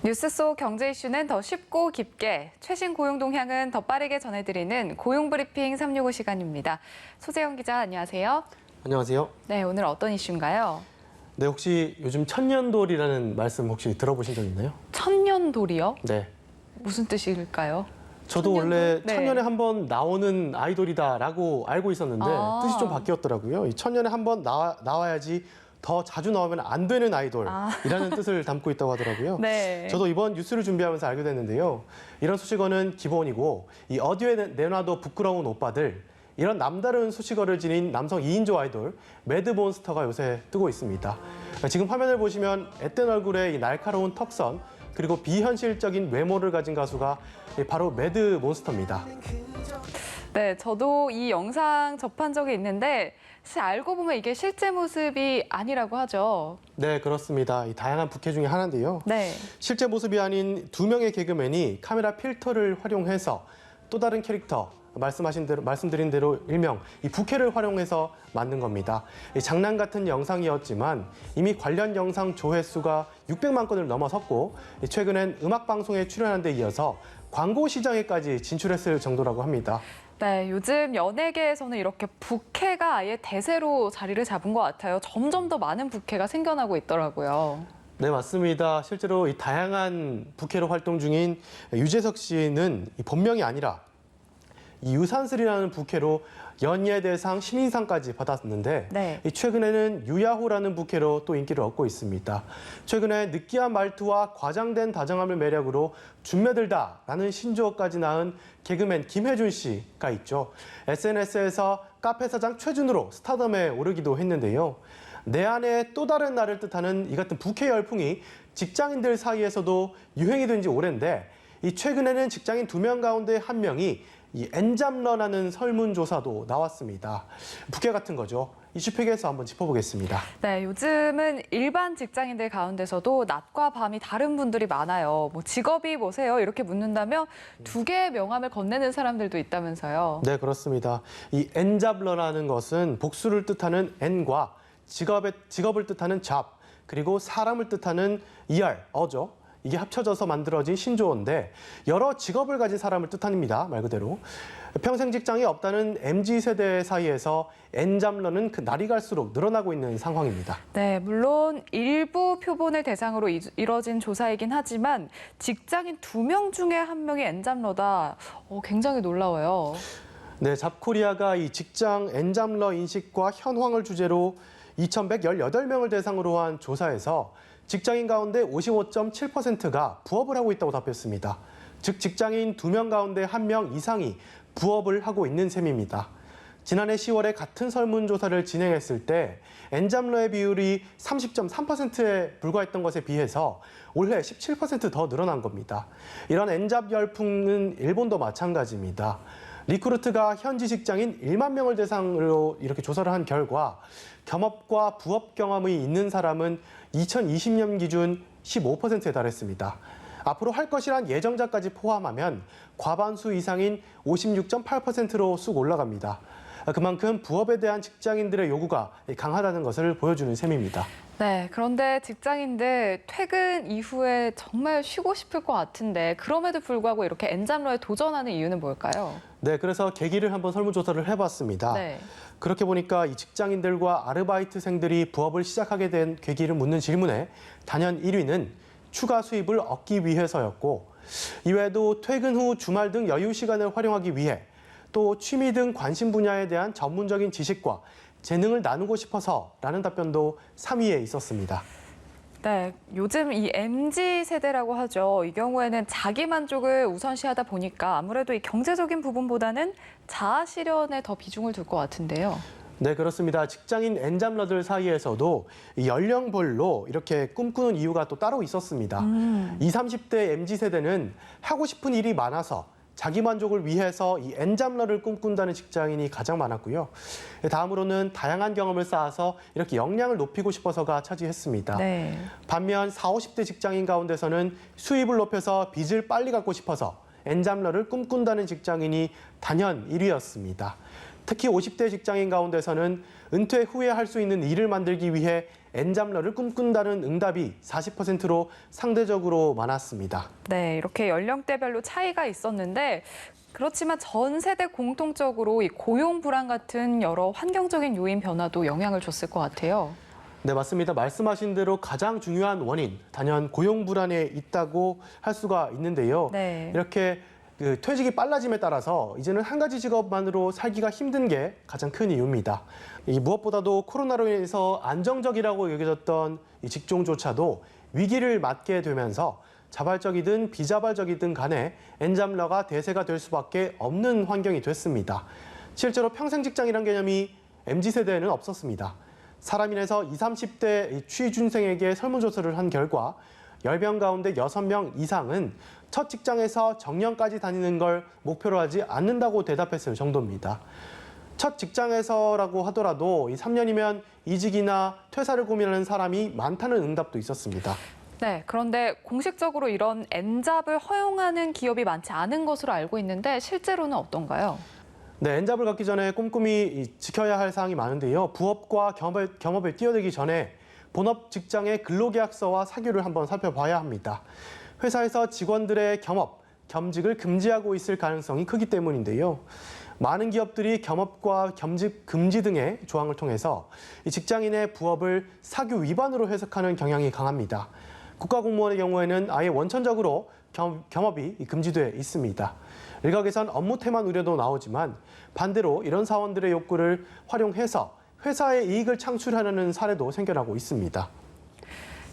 뉴스 속 경제 이슈는 더 쉽고 깊게, 최신 고용 동향은 더 빠르게 전해드리는 고용브리핑 365 시간입니다. 소재영 기자, 안녕하세요. 안녕하세요. 네, 오늘 어떤 이슈인가요? 네, 혹시 요즘 천년돌이라는 말씀 혹시 들어보신 적 있나요? 천년돌이요? 네. 무슨 뜻일까요? 저도 원래 네. 천년에 한 번 나오는 아이돌이다라고 알고 있었는데 뜻이 좀 바뀌었더라고요. 이 천년에 한 번 나와야지 더 자주 나오면 안 되는 아이돌이라는 뜻을 담고 있다고 하더라고요. 네. 저도 이번 뉴스를 준비하면서 알게 됐는데요. 이런 수식어는 기본이고 이 어디에 내놔도 부끄러운 오빠들, 이런 남다른 수식어를 지닌 남성 2인조 아이돌 매드몬스터가 요새 뜨고 있습니다. 지금 화면을 보시면 앳된 얼굴에 이 날카로운 턱선 그리고 비현실적인 외모를 가진 가수가 바로 매드몬스터입니다. 네, 저도 이 영상 접한 적이 있는데 사실 알고 보면 이게 실제 모습이 아니라고 하죠. 네, 그렇습니다. 이 다양한 부캐 중에 하나인데요. 네. 실제 모습이 아닌 2명의 개그맨이 카메라 필터를 활용해서 또 다른 캐릭터, 말씀드린 대로 일명 이 부캐를 활용해서 만든 겁니다. 장난 같은 영상이었지만 이미 관련 영상 조회수가 600만 건을 넘어섰고 최근엔 음악 방송에 출연한 데 이어서 광고 시장에까지 진출했을 정도라고 합니다. 네, 요즘 연예계에서는 이렇게 부캐가 아예 대세로 자리를 잡은 것 같아요. 점점 더 많은 부캐가 생겨나고 있더라고요. 네, 맞습니다. 실제로 이 다양한 부캐로 활동 중인 유재석 씨는 이 본명이 아니라 이 유산슬이라는 부캐로 연예대상 신인상까지 받았는데 네. 최근에는 유야호라는 부캐로 또 인기를 얻고 있습니다. 최근에 느끼한 말투와 과장된 다정함을 매력으로 준매들다라는 신조어까지 낳은 개그맨 김혜준 씨가 있죠. SNS에서 카페 사장 최준으로 스타덤에 오르기도 했는데요. 내 안에 또 다른 나를 뜻하는 이 같은 부캐 열풍이 직장인들 사이에서도 유행이 된 지 오랜데 이 최근에는 직장인 2명 가운데 1명이 이 엔잡러라는 설문조사도 나왔습니다. 부캐 같은 거죠. 이슈팩에서 한번 짚어보겠습니다. 네, 요즘은 일반 직장인들 가운데서도 낮과 밤이 다른 분들이 많아요. 뭐 직업이 뭐세요? 이렇게 묻는다면 2개의 명함을 건네는 사람들도 있다면서요. 네, 그렇습니다. 이 엔잡러라는 것은 복수를 뜻하는 N과 직업을 뜻하는 job, 그리고 사람을 뜻하는 어죠. 이게 합쳐져서 만들어진 신조어인데 여러 직업을 가진 사람을 뜻합니다. 말 그대로. 평생 직장이 없다는 MZ세대 사이에서 엔잡러는 날이 갈수록 늘어나고 있는 상황입니다. 네, 물론 일부 표본을 대상으로 이뤄진 조사이긴 하지만 직장인 2명 중에 1명이 엔잡러다. 굉장히 놀라워요. 네, 잡코리아가 이 직장 엔잡러 인식과 현황을 주제로 2,118명을 대상으로 한 조사에서 직장인 가운데 55.7%가 부업을 하고 있다고 답했습니다. 즉 직장인 2명 가운데 1명 이상이 부업을 하고 있는 셈입니다. 지난해 10월에 같은 설문조사를 진행했을 때 엔잡러의 비율이 30.3%에 불과했던 것에 비해서 올해 17% 더 늘어난 겁니다. 이런 엔잡 열풍은 일본도 마찬가지입니다. 리크루트가 현지 직장인 1만 명을 대상으로 이렇게 조사를 한 결과 겸업과 부업 경험이 있는 사람은 2020년 기준 15%에 달했습니다. 앞으로 할 것이란 예정자까지 포함하면 과반수 이상인 56.8%로 쑥 올라갑니다. 그만큼 부업에 대한 직장인들의 요구가 강하다는 것을 보여주는 셈입니다. 네, 그런데 직장인들 퇴근 이후에 정말 쉬고 싶을 것 같은데 그럼에도 불구하고 이렇게 엔잡러에 도전하는 이유는 뭘까요? 네, 그래서 계기를 한번 설문조사를 해봤습니다. 네. 그렇게 보니까 이 직장인들과 아르바이트생들이 부업을 시작하게 된 계기를 묻는 질문에 단연 1위는 추가 수입을 얻기 위해서였고 이외에도 퇴근 후 주말 등 여유 시간을 활용하기 위해 또 취미 등 관심 분야에 대한 전문적인 지식과 재능을 나누고 싶어서라는 답변도 3위에 있었습니다. 네, 요즘 이 MZ세대라고 하죠. 이 경우에는 자기 만족을 우선시하다 보니까 아무래도 이 경제적인 부분보다는 자아 실현에 더 비중을 둘 것 같은데요. 네, 그렇습니다. 직장인 엔잡러들 사이에서도 이 연령별로 이렇게 꿈꾸는 이유가 또 따로 있었습니다. 20, 30대 MZ세대는 하고 싶은 일이 많아서 자기 만족을 위해서 이 엔잡러를 꿈꾼다는 직장인이 가장 많았고요. 다음으로는 다양한 경험을 쌓아서 이렇게 역량을 높이고 싶어서가 차지했습니다. 네. 반면 40, 50대 직장인 가운데서는 수입을 높여서 빚을 빨리 갚고 싶어서 엔잡러를 꿈꾼다는 직장인이 단연 1위였습니다. 특히 50대 직장인 가운데서는 은퇴 후에 할 수 있는 일을 만들기 위해 엔잡러를 꿈꾼다는 응답이 40%로 상대적으로 많았습니다. 네, 이렇게 연령대별로 차이가 있었는데 그렇지만 전 세대 공통적으로 이 고용 불안 같은 여러 환경적인 요인 변화도 영향을 줬을 것 같아요. 네, 맞습니다. 말씀하신 대로 가장 중요한 원인, 단연 고용 불안에 있다고 할 수가 있는데요. 네. 이렇게 퇴직이 빨라짐에 따라서 이제는 한 가지 직업만으로 살기가 힘든 게 가장 큰 이유입니다. 무엇보다도 코로나로 인해서 안정적이라고 여겨졌던 이 직종조차도 위기를 맞게 되면서 자발적이든 비자발적이든 간에 엔잡러가 대세가 될 수밖에 없는 환경이 됐습니다. 실제로 평생 직장이란 개념이 MZ세대에는 없었습니다. 사람인에서 20, 30대 취준생에게 설문조사를 한 결과 10명 가운데 6명 이상은 첫 직장에서 정년까지 다니는 걸 목표로 하지 않는다고 대답했을 정도입니다. 첫 직장에서라고 하더라도 이 3년이면 이직이나 퇴사를 고민하는 사람이 많다는 응답도 있었습니다. 네, 그런데 공식적으로 이런 엔잡을 허용하는 기업이 많지 않은 것으로 알고 있는데 실제로는 어떤가요? 네, 엔잡을 갖기 전에 꼼꼼히 지켜야 할 사항이 많은데요. 부업과 겸업에 뛰어들기 전에 본업 직장의 근로계약서와 사규를 한번 살펴봐야 합니다. 회사에서 직원들의 겸업, 겸직을 금지하고 있을 가능성이 크기 때문인데요. 많은 기업들이 겸업과 겸직 금지 등의 조항을 통해서 이 직장인의 부업을 사규 위반으로 해석하는 경향이 강합니다. 국가공무원의 경우에는 아예 원천적으로 겸업이 금지돼 있습니다. 일각에선 업무 태만 우려도 나오지만 반대로 이런 사원들의 욕구를 활용해서 회사의 이익을 창출하려는 사례도 생겨나고 있습니다.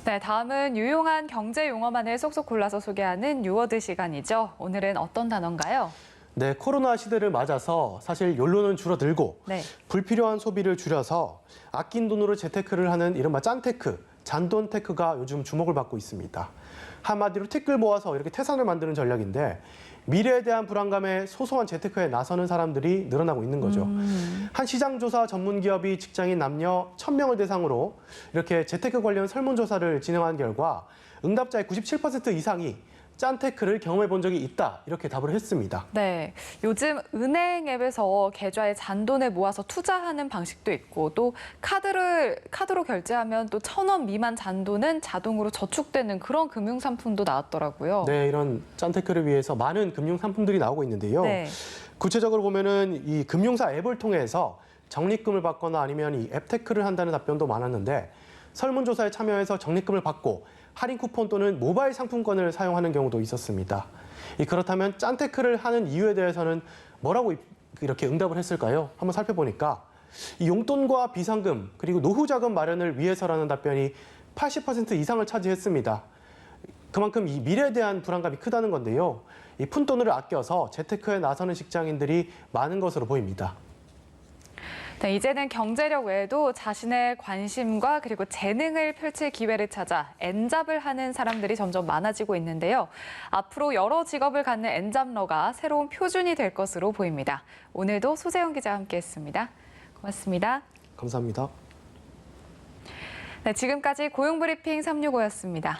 네, 다음은 유용한 경제 용어만을 쏙쏙 골라서 소개하는 유워드 시간이죠. 오늘은 어떤 단어인가요? 네, 코로나 시대를 맞아서 사실 연료는 줄어들고 네. 불필요한 소비를 줄여서 아낀 돈으로 재테크를 하는 이른바 짠테크, 잔돈 테크가 요즘 주목을 받고 있습니다. 한마디로 티끌 모아서 이렇게 태산을 만드는 전략인데 미래에 대한 불안감에 소소한 재테크에 나서는 사람들이 늘어나고 있는 거죠. 한 시장조사 전문기업이 직장인 남녀 1,000명을 대상으로 이렇게 재테크 관련 설문조사를 진행한 결과 응답자의 97% 이상이 짠테크를 경험해 본 적이 있다 이렇게 답을 했습니다. 네, 요즘 은행 앱에서 계좌에 잔돈을 모아서 투자하는 방식도 있고 또 카드로 결제하면 또 1,000원 미만 잔돈은 자동으로 저축되는 그런 금융 상품도 나왔더라고요. 네, 이런 짠테크를 위해서 많은 금융 상품들이 나오고 있는데요. 네. 구체적으로 보면은 이 금융사 앱을 통해서 적립금을 받거나 아니면 이 앱테크를 한다는 답변도 많았는데 설문조사에 참여해서 적립금을 받고 할인 쿠폰 또는 모바일 상품권을 사용하는 경우도 있었습니다. 그렇다면 짠테크를 하는 이유에 대해서는 뭐라고 이렇게 응답을 했을까요? 한번 살펴보니까 이 용돈과 비상금 그리고 노후 자금 마련을 위해서라는 답변이 80% 이상을 차지했습니다. 그만큼 이 미래에 대한 불안감이 크다는 건데요. 이 푼돈을 아껴서 재테크에 나서는 직장인들이 많은 것으로 보입니다. 네, 이제는 경제력 외에도 자신의 관심과 그리고 재능을 펼칠 기회를 찾아 엔잡을 하는 사람들이 점점 많아지고 있는데요. 앞으로 여러 직업을 갖는 엔잡러가 새로운 표준이 될 것으로 보입니다. 오늘도 소재영 기자와 함께했습니다. 고맙습니다. 감사합니다. 네, 지금까지 고용브리핑 365였습니다.